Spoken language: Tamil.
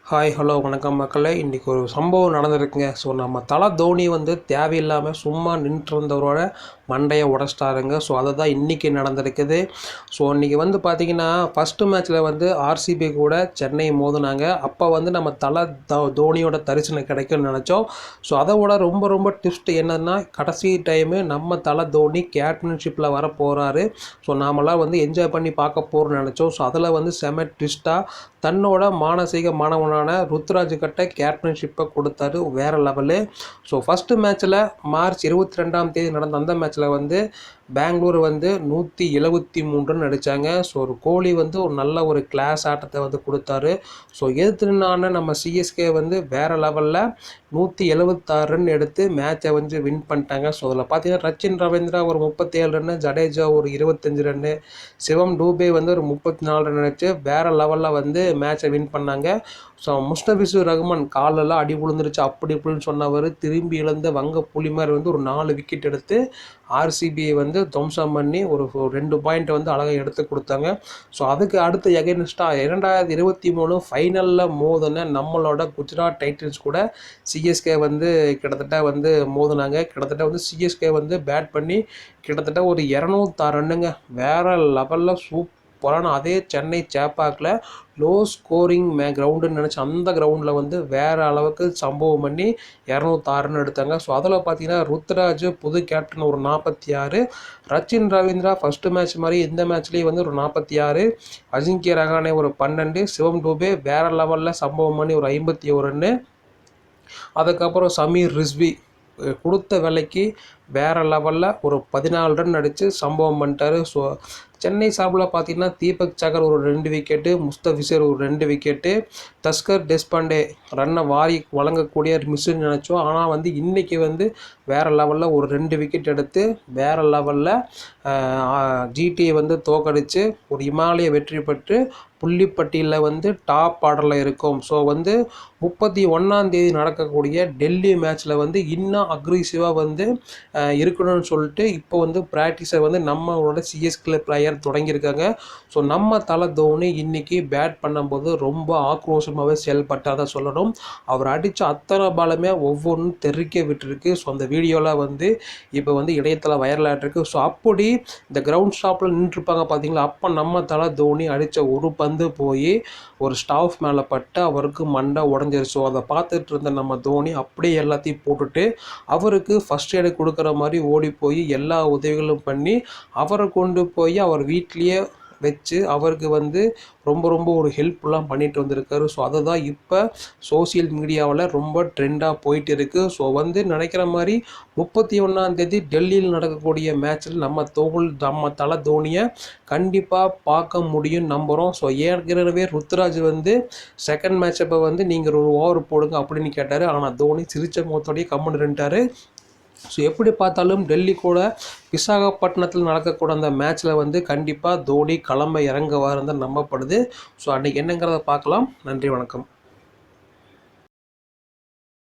ஹாய் ஹலோ வணக்கம் மக்களே. இன்றைக்கி ஒரு சம்பவம் நடந்திருக்குங்க. ஸோ நம்ம தலை தோனி தேவையில்லாமல் சும்மா நின்றுருந்தவரோட மண்டையை உடச்சிட்டாருங்க. ஸோ அதை தான் இன்றைக்கி நடந்திருக்குது. ஸோ இன்றைக்கி பார்த்திங்கன்னா ஃபஸ்ட்டு மேட்ச்சில் ஆர்சிபி கூட சென்னை மோதினாங்க. அப்போ நம்ம தலை தோனியோட தரிசனம் கிடைக்கும்னு நினச்சோம். ஸோ அதை விட ரொம்ப ரொம்ப ட்விஸ்ட் என்னன்னா, கடைசி டைமு நம்ம தலை தோனி கேப்டன்ஷிப்பில் வர போகிறாரு. ஸோ நாமெல்லாம் என்ஜாய் பண்ணி பார்க்க போகிறோம்னு நினச்சோம். ஸோ அதில் செம ட்விஸ்ட்டாக தன்னோட மானசீக மாணவனான ருத்ராஜ் கிட்ட கேப்டன்ஷிப்பை கொடுத்தாரு. வேறு லெவலு. ஸோ ஃபஸ்ட்டு மேட்ச்சில் மார்ச் 22 நடந்த அந்த மேட்ச்சில் பெங்களூர் 173 ரன் அடித்தாங்க. ஸோ ஒரு கோலி ஒரு நல்ல ஒரு கிளாஸ் ஆட்டத்தை கொடுத்தாரு. ஸோ எதிர்த்துனான நம்ம சிஎஸ்கே வேறு லெவலில் 176 ரன் எடுத்து மேட்சை வின் பண்ணிட்டாங்க. ஸோ அதில் பார்த்தீங்கன்னா ரச்சின் ரவீந்திரா ஒரு 37 ரன்னு, ஜடேஜா ஒரு 25 ரன்னு, சிவம் டூபே ஒரு 34 ரன் அடிச்சு வேறு லெவலில் மேட்சை வின் பண்ணாங்க. ஸோ முஸ்தபிசூர் ரஹ்மான் காலெல்லாம் அடி விழுந்துருச்சு அப்படி இப்படின்னு சொன்னவர் திரும்பி இழந்த வங்க புலி மாதிரி ஒரு 4 விக்கெட் எடுத்து ஆர்சிபியை துவம்சம் பண்ணி ஒரு 2 பாயிண்ட் அழகாக எடுத்து கொடுத்தாங்க. ஸோ அதுக்கு அடுத்து எகைன்ஸ்டாக 2023 ஃபைனலில் மோதின நம்மளோட குஜராத் டைட்டன்ஸ் கூட சிஎஸ்கே கிட்டத்தட்ட மோதினாங்க. கிட்டத்தட்ட சிஎஸ்கே பேட் பண்ணி கிட்டத்தட்ட ஒரு 206 ரன்னுங்க. வேறு லெவலில் சூப்பரான அதே சென்னை சேப்பாக்கில் லோ ஸ்கோரிங் கிரவுண்டுன்னு நினச்சி அந்த கிரவுண்டில் வேறு அளவுக்கு சம்பவம் பண்ணி 206 ரன் எடுத்தாங்க. ஸோ அதில் பார்த்தீங்கன்னா ருத்ராஜ் புது கேப்டன் ஒரு 46, ரச்சின் ரவீந்திரா ஃபஸ்ட்டு மேட்ச் மாதிரி இந்த மேட்ச்லேயும் ஒரு 46, அஜிங்கிய ரஹானே ஒரு 12, சிவம் டூபே வேறு லெவலில் சம்பவம் பண்ணி ஒரு 51 ரன்னு. அதுக்கப்புறம் சமீர் ரிஸ்வி கொடுத்த விலைக்கு வேறு லெவலில் ஒரு 14 ரன் அடித்து சம்பவம் பண்ணிட்டாரு. ஸோ சென்னை சார்பில் பார்த்தீங்கன்னா தீபக் சகர் ஒரு 2 விக்கெட்டு, முஸ்தபிசர் ஒரு 2 விக்கெட்டு, தஸ்கர் தேஷ்பாண்டே ரன்னை வாரி வழங்கக்கூடிய மிஸ்ஸுன்னு நினச்சோம். ஆனால் இன்றைக்கி வேறு லெவலில் ஒரு 2 விக்கெட் எடுத்து வேறு லெவலில் ஜிடியை தோக்கடித்து ஒரு இமாலய வெற்றி பெற்று புள்ளிப்பட்டியலில் டாப் ஆர்டரில் இருக்கும். ஸோ 31 நடக்கக்கூடிய டெல்லி மேட்ச்சில் இன்னும் அக்ரெசிவாக இருக்கணும்னு சொல்லிட்டு இப்போ ப்ராக்டிஸை நம்மளோட சிஎஸ்கே பிளேயர் தொடங்கியிருக்காங்க. ஸோ நம்ம தலை தோனி இன்றைக்கி பேட் பண்ணும்போது ரொம்ப ஆக்ரோஷமாகவே செயல்பட்டாதான் சொல்லணும். அவர் அடித்த அத்தனை பாலுமே ஒவ்வொன்றும் தெறிக்க விட்டுருக்கு. ஸோ அந்த வீடியோவில் இப்போ இணையத்தில் வைரல் ஆகிட்டுருக்கு. ஸோ அப்படி இந்த கிரவுண்ட் ஸ்டாப்பில் நின்றுருப்பாங்க பார்த்தீங்களா, அப்போ நம்ம தலை தோனி அடித்த ஒரு பந்து போய் ஒரு ஸ்டாஃப் மேலே பட்டு அவருக்கு மண்டை உடஞ்சிருச்சு. ஸோ அதை பார்த்துட்டு இருந்த நம்ம தோனி அப்படியே எல்லாத்தையும் போட்டுட்டு அவருக்கு ஃபஸ்ட் எய்டு கொடுக்குற மாதிரி ஓடி போய் எல்லா உதவிகளும் பண்ணி அவரை கொண்டு போய் அவர் வீட்லேயே வச்சு அவருக்கு ரொம்ப ரொம்ப ஒரு ஹெல்ப்லாம் பண்ணிட்டு வந்திருக்காரு. ஸோ அதை தான் இப்போ சோசியல் மீடியாவில் ரொம்ப ட்ரெண்டாக போயிட்டு இருக்குது. ஸோ நினைக்கிற மாதிரி 31 டெல்லியில் நடக்கக்கூடிய மேட்ச்சில் நம்ம தலை தோனியை கண்டிப்பாக பார்க்க முடியும் நம்புகிறோம். ஸோ ஏற்கனவே ருத்ராஜ் செகண்ட் மேட்ச் அப்போ நீங்கள் ஒரு ஓவர் போடுங்க அப்படின்னு கேட்டார். ஆனால் தோனி சிரிச்ச முகத்தோடையே கம்முன்னு இருந்துட்டார். ஸோ எப்படி பார்த்தாலும் டெல்லி கூட விசாகப்பட்டினத்தில் நடக்கக்கூடிய அந்த மேட்ச்சில் கண்டிப்பாக தோனி கிளம்ப இறங்குவாருன்னு தான் நம்பப்படுது. ஸோ அன்றைக்கி என்னங்கிறத பார்க்கலாம். நன்றி, வணக்கம்.